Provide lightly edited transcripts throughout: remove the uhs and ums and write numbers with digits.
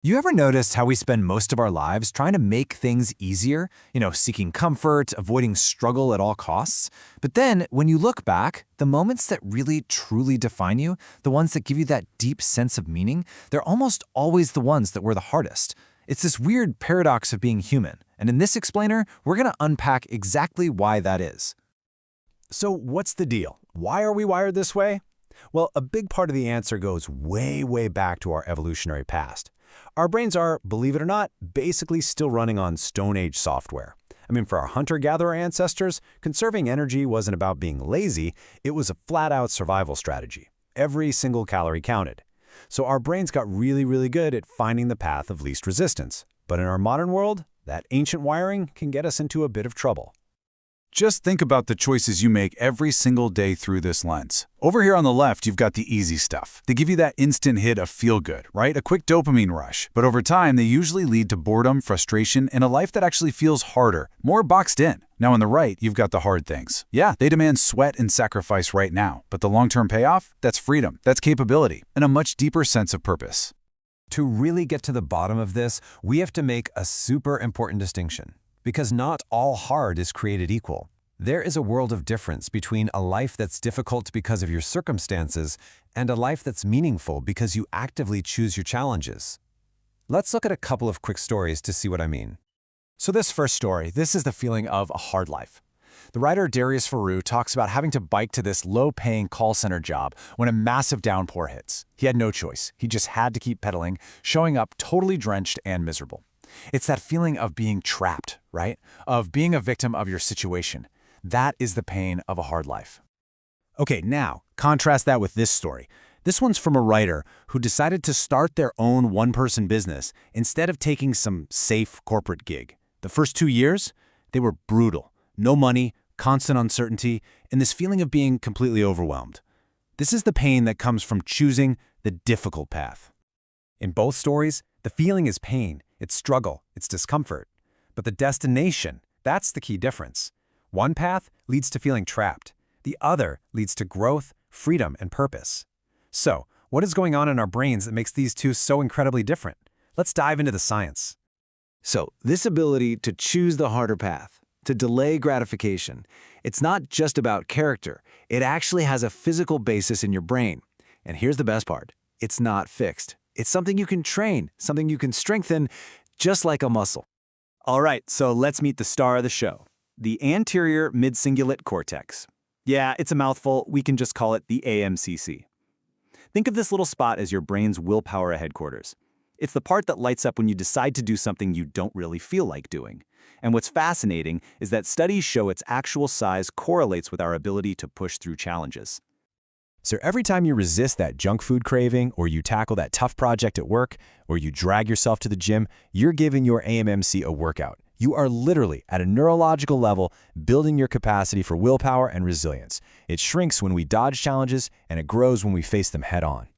You ever noticed how we spend most of our lives trying to make things easier? Seeking comfort, avoiding struggle at all costs? But then, when you look back, the moments that really truly define you, the ones that give you that deep sense of meaning, they're almost always the ones that were the hardest. It's this weird paradox of being human, and in this explainer, we're going to unpack exactly why that is. So what's the deal? Why are we wired this way? Well, a big part of the answer goes way, way back to our evolutionary past. Our brains are, believe it or not, basically still running on Stone Age software. For our hunter-gatherer ancestors, conserving energy wasn't about being lazy, it was a flat-out survival strategy. Every single calorie counted. So our brains got really, really good at finding the path of least resistance. But in our modern world, that ancient wiring can get us into a bit of trouble. Just think about the choices you make every single day through this lens. Over here on the left, you've got the easy stuff. They give you that instant hit of feel-good, right? A quick dopamine rush. But over time, they usually lead to boredom, frustration, and a life that actually feels harder, more boxed in. Now on the right, you've got the hard things. Yeah, they demand sweat and sacrifice right now. But the long-term payoff? That's freedom, that's capability, and a much deeper sense of purpose. To really get to the bottom of this, we have to make a super important distinction. Because not all hard is created equal. There is a world of difference between a life that's difficult because of your circumstances and a life that's meaningful because you actively choose your challenges. Let's look at a couple of quick stories to see what I mean. So this first story, this is the feeling of a hard life. The writer Darius Faroo talks about having to bike to this low-paying call center job when a massive downpour hits. He had no choice. He just had to keep pedaling, showing up totally drenched and miserable. It's that feeling of being trapped, right? Of being a victim of your situation. That is the pain of a hard life. Okay, now, contrast that with this story. This one's from a writer who decided to start their own one-person business instead of taking some safe corporate gig. The first 2 years, they were brutal. No money, constant uncertainty, and this feeling of being completely overwhelmed. This is the pain that comes from choosing the difficult path. In both stories, the feeling is pain. It's struggle, it's discomfort. But the destination, that's the key difference. One path leads to feeling trapped. The other leads to growth, freedom, and purpose. So, what is going on in our brains that makes these two so incredibly different? Let's dive into the science. So, this ability to choose the harder path, to delay gratification, it's not just about character. It actually has a physical basis in your brain. And here's the best part. It's not fixed. It's something you can train, something you can strengthen, just like a muscle. All right, so let's meet the star of the show, the anterior midcingulate cortex. Yeah, it's a mouthful. We can just call it the AMCC. Think of this little spot as your brain's willpower headquarters. It's the part that lights up when you decide to do something you don't really feel like doing. And what's fascinating is that studies show its actual size correlates with our ability to push through challenges. So every time you resist that junk food craving, or you tackle that tough project at work, or you drag yourself to the gym, you're giving your AMMC a workout. You are literally, at a neurological level, building your capacity for willpower and resilience. It shrinks when we dodge challenges, and it grows when we face them head-on.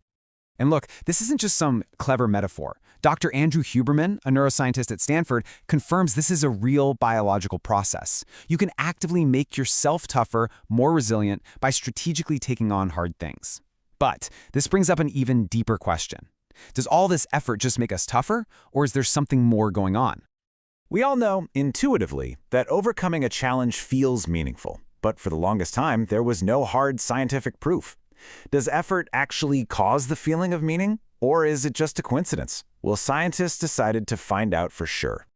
And look, this isn't just some clever metaphor. Dr. Andrew Huberman, a neuroscientist at Stanford, confirms this is a real biological process. You can actively make yourself tougher, more resilient, by strategically taking on hard things. But this brings up an even deeper question. Does all this effort just make us tougher, or is there something more going on? We all know, intuitively, that overcoming a challenge feels meaningful. But for the longest time, there was no hard scientific proof. Does effort actually cause the feeling of meaning, or is it just a coincidence? Well, scientists decided to find out for sure.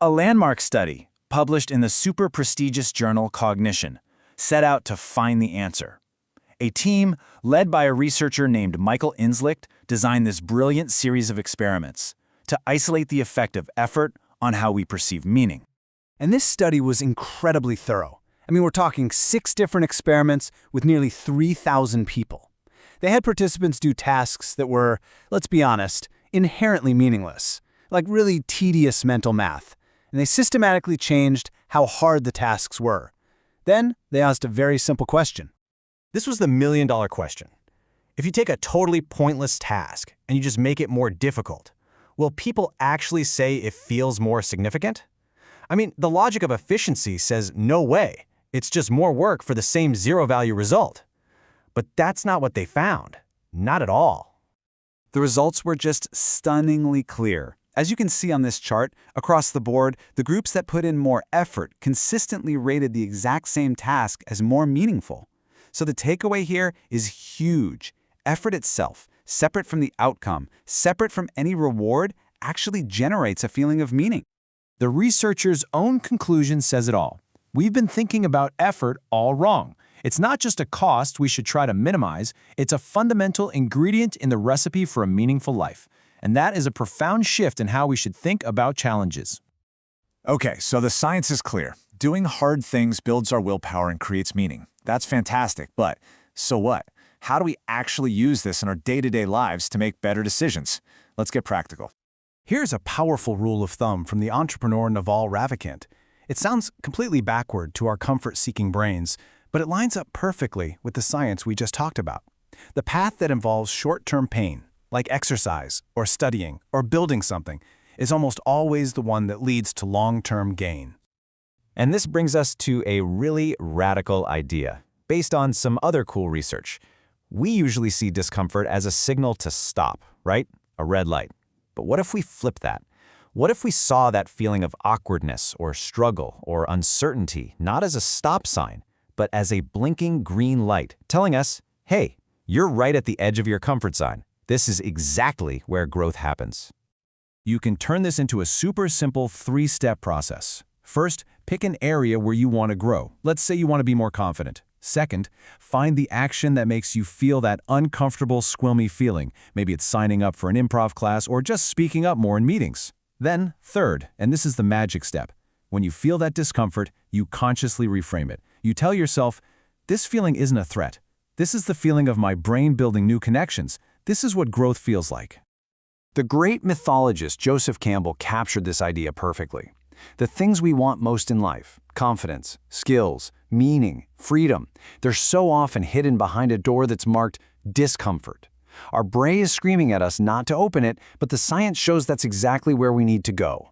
A landmark study, published in the super prestigious journal Cognition, set out to find the answer. A team, led by a researcher named Michael Inslicht, designed this brilliant series of experiments to isolate the effect of effort on how we perceive meaning. And this study was incredibly thorough. We're talking 6 different experiments with nearly 3,000 people. They had participants do tasks that were, let's be honest, inherently meaningless, like really tedious mental math, and they systematically changed how hard the tasks were. Then they asked a very simple question. This was the million-dollar question. If you take a totally pointless task and you just make it more difficult, will people actually say it feels more significant? The logic of efficiency says no way. It's just more work for the same zero-value result. But that's not what they found. Not at all. The results were just stunningly clear. As you can see on this chart, across the board, the groups that put in more effort consistently rated the exact same task as more meaningful. So the takeaway here is huge. Effort itself, separate from the outcome, separate from any reward, actually generates a feeling of meaning. The researcher's own conclusion says it all. We've been thinking about effort all wrong. It's not just a cost we should try to minimize, it's a fundamental ingredient in the recipe for a meaningful life. And that is a profound shift in how we should think about challenges. Okay, so the science is clear. Doing hard things builds our willpower and creates meaning. That's fantastic, but so what? How do we actually use this in our day-to-day lives to make better decisions? Let's get practical. Here's a powerful rule of thumb from the entrepreneur Naval Ravikant. It sounds completely backward to our comfort-seeking brains, but it lines up perfectly with the science we just talked about. The path that involves short-term pain, like exercise or studying or building something, is almost always the one that leads to long-term gain. And this brings us to a really radical idea, based on some other cool research. We usually see discomfort as a signal to stop, right? A red light. But what if we flip that? What if we saw that feeling of awkwardness or struggle or uncertainty not as a stop sign, but as a blinking green light telling us, hey, you're right at the edge of your comfort zone. This is exactly where growth happens. You can turn this into a super simple 3-step process. First, pick an area where you want to grow. Let's say you want to be more confident. Second, find the action that makes you feel that uncomfortable, squirmy feeling. Maybe it's signing up for an improv class or just speaking up more in meetings. Then, third, and this is the magic step, when you feel that discomfort, you consciously reframe it. You tell yourself, this feeling isn't a threat. This is the feeling of my brain building new connections. This is what growth feels like. The great mythologist Joseph Campbell captured this idea perfectly. The things we want most in life, confidence, skills, meaning, freedom, they're so often hidden behind a door that's marked discomfort. Our brain is screaming at us not to open it, but the science shows that's exactly where we need to go.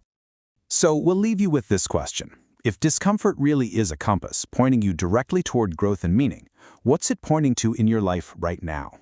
So we'll leave you with this question. If discomfort really is a compass pointing you directly toward growth and meaning, what's it pointing to in your life right now?